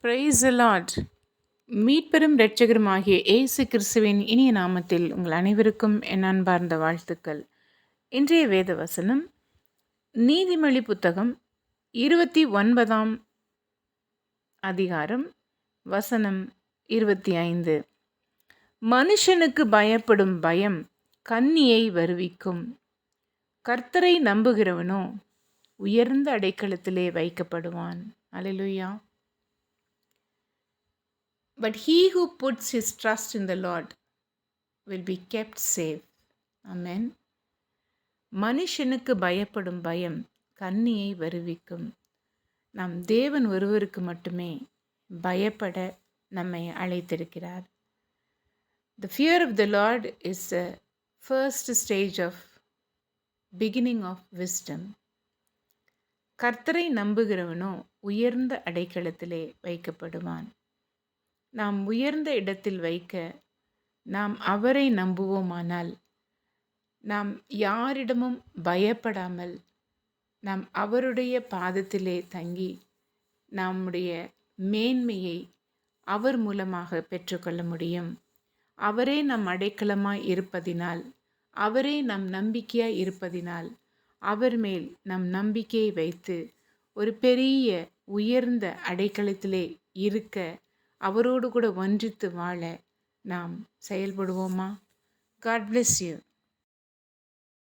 Praise the Lord. மீட்பெரும் இரட்சகருமாகிய இயேசு கிறிஸ்துவின் இனிய நாமத்தில் உங்கள் அனைவருக்கும் என் அன்பார்ந்த வாழ்த்துக்கள். இன்றைய வேத வசனம் நீதிமொழி புத்தகம் 29ஆம் அதிகாரம் வசனம் 25. மனுஷனுக்கு பயப்படும் பயம் கண்ணியை வருவிக்கும், கர்த்தரை நம்புகிறவனோ உயர்ந்த அடைக்கலத்திலே வைக்கப்படுவான். அல்லேலூயா. But he who puts his trust in the Lord will be kept safe. Amen. மனுஷனுக்கு பயப்படும் பயம் கண்ணியை வருவிக்கும். நாம் தேவன் ஒருவருக்கு மட்டுமே பயப்பட நம்மை அழைத்திருக்கிறார். The fear of the Lord is the first stage of beginning of wisdom. கர்த்தரை நம்புகிறவனோ உயர்ந்த அடைக்கலத்திலே வைக்கப்படுவான். நாம் உயர்ந்த இடத்தில் வைக்க நாம் அவரை நம்புவோமானால், நாம் யாரிடமும் பயப்படாமல் நாம் அவருடைய பாதத்திலே தங்கி நம்முடைய மேன்மையை அவர் மூலமாக பெற்றுக்கொள்ள முடியும். அவரே நம் அடைக்கலமாய் இருப்பதினால், அவரே நம் நம்பிக்கையாய் இருப்பதினால், அவர் மேல் நம் நம்பிக்கையை வைத்து ஒரு பெரிய உயர்ந்த அடைக்கலத்திலே இருக்க, அவரோடு கூட ஒன்றித்து வாழ நாம் செயல்படுவோமா? God bless you.